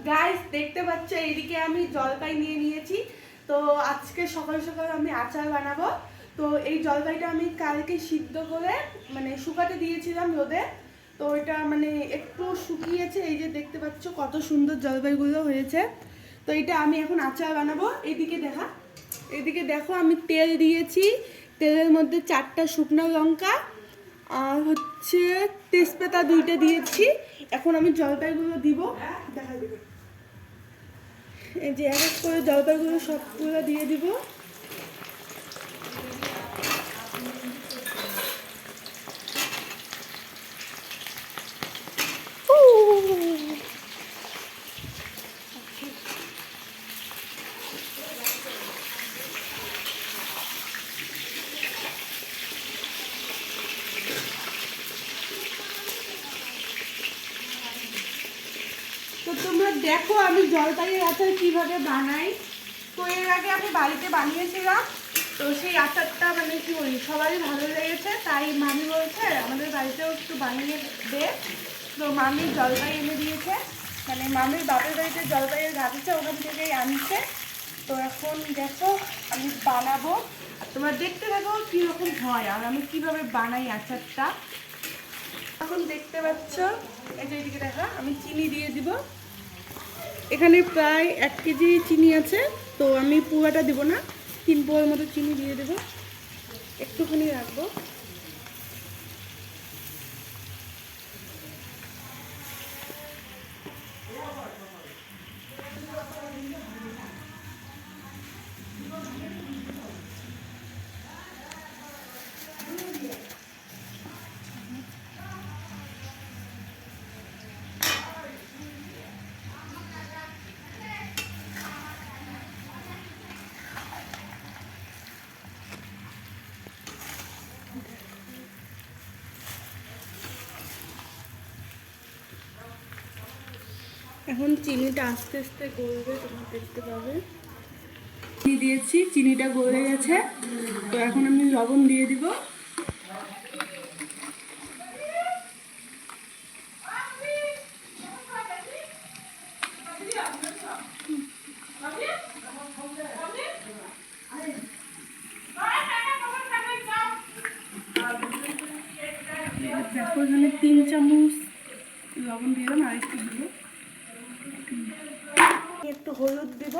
Guys দেখতে পাচ্ছ এইদিকে আমি জলপাই নিয়ে নিয়েছি। তো আজকে সকাল সকাল আমি আচার বানাবো। তো এই জলপাইটা আমি কালকে সিদ্ধ করে মানে শুকাতে দিয়েছিলাম রোদে। তো এটা মানে একটু শুকিয়েছে, এই যে দেখতে পাচ্ছ কত সুন্দর জলপাইগুলো হয়েছে। তো এটা আমি এখন আচার বানাবো। এইদিকে দেখো আমি তেল দিয়েছি, তেলের মধ্যে 4টা শুকনো লঙ্কা আর হচ্ছে তেজপাতা 2টা দিয়েছি। এখন আমি জলপাইগুলো দিব, দেখা দেবে। এই যে এক এক করে জলপাইগুলো সবগুলো দিয়ে দিব। তো তোমরা দেখো আমি জলপাইয়ের আচার কিভাবে বানাই। তো এর আগে আমি বাড়িতে বানিয়েছিলাম, তো সেই আচারটা মানে কি বলি সবারই ভালো লেগেছে, তাই মামি বলছে আমাদের বাড়িতেও একটু বানিয়ে দে। তো মামি জলপাই এনে দিয়েছে, মানে মামির বাপের বাড়িতে জলপাইয়ের গাছ আছে, ওখান থেকেই আনছে। তো এখন দেখো আমি বানাবো, আর তোমরা দেখতে থাকো কীরকম হয় আর আমি কিভাবে বানাই আচারটা। এখন দেখতে পাচ্ছ এই যে এদিকে দেখা আমি চিনি দিয়ে দিব। এখানে প্রায় 1 কেজি চিনি আছে, তো আমি পুরোটা দেবো না, 3 পোয়ার মতো চিনি দিয়ে দেবো, একটুখানি রাখবো। এখন চিনিটা আস্তে আস্তে গলবে, তোমরা দেখতে পাবে। চিনি দিয়েছি, চিনিটা গলে গেছে। তো এখন আমি লবণ দিয়ে দিব। দেখো এখানে 3 চামচ লবণ দিলাম, আর একটু দিব, একটু হলুদ দিব,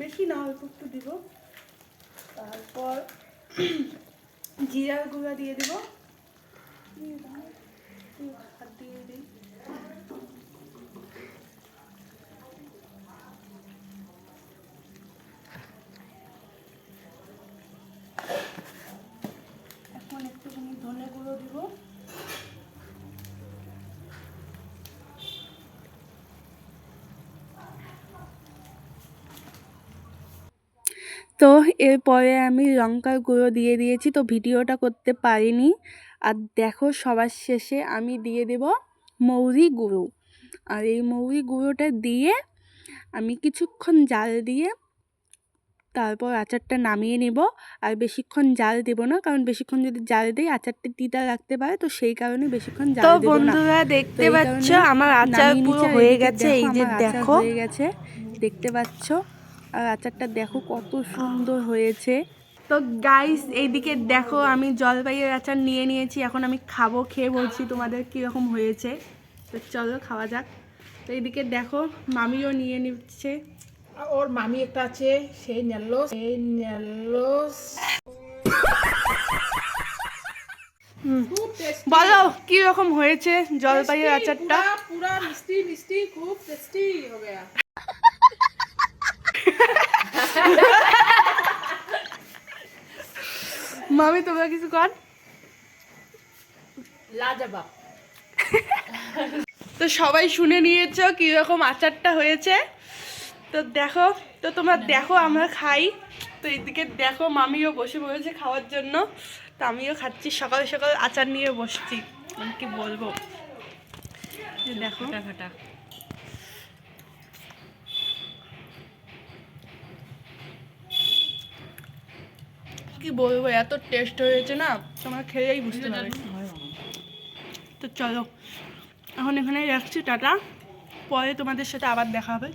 বেশি না অল্প একটু দিব। তারপর জিরার গুঁড়া দিয়ে দিব, দিয়ে দিই। এখন একটুখানি ধনে গুঁড়ো দিব। তো এরপরে আমি লঙ্কার গুঁড়ো দিয়ে দিয়েছি, তো ভিডিওটা করতে পারিনি। আর দেখো সবার শেষে আমি দিয়ে দেব মৌরি গুঁড়ো। আর এই মৌরি গুঁড়োটা দিয়ে আমি কিছুক্ষণ জাল দিয়ে তারপর আচারটা নামিয়ে নেব। আর বেশিক্ষণ জাল দেব না, কারণ বেশিক্ষণ যদি জাল দিই আচারটা তিতা লাগতে পারে, তো সেই কারণে বেশিক্ষণ জাল দেব না। তো বন্ধুরা দেখতে পাচ্ছ আমার আচার পুরো হয়ে গেছে, এই যে দেখো হয়ে গেছে, দেখতে পাচ্ছ। আর আচারটা দেখো কত সুন্দর হয়েছে। তো গাইস এইদিকে দেখো আমি জলপাইয়ের আচার নিয়ে নিয়েছি, এখন আমি খাবো, খেয়ে বলছি তোমাদের কীরকম হয়েছে। তো চলো খাওয়া যাক। তো এইদিকে দেখো মামিও নিয়ে নিচ্ছে, ওর মামি একটা আছে, সেই নেলো বলো কি রকম হয়েছে জলপাইয়ের আচারটা। পুরা মিষ্টি মিষ্টি, খুব টেস্টি হবে। মামি তোমরা কিছু কর। লাজবাব। তো সবাই শুনে নিয়েছো কিরকম আচারটা হয়েছে। তো দেখো, তো তোমরা দেখো আমরা খাই। তো এইদিকে দেখো মামিও বসে পড়েছে খাওয়ার জন্য, তো আমিও খাচ্ছি, সকাল সকাল আচার নিয়ে বসছি, আমি কি বলবো। দেখো খাটা কি বলবো, এত টেস্ট হয়েছে না, তোমরা খেলেই বুঝতে পারবে। তো চলো এখন এখানে রাখছি, টাটা। পরে তোমাদের সাথে আবার দেখা হবে।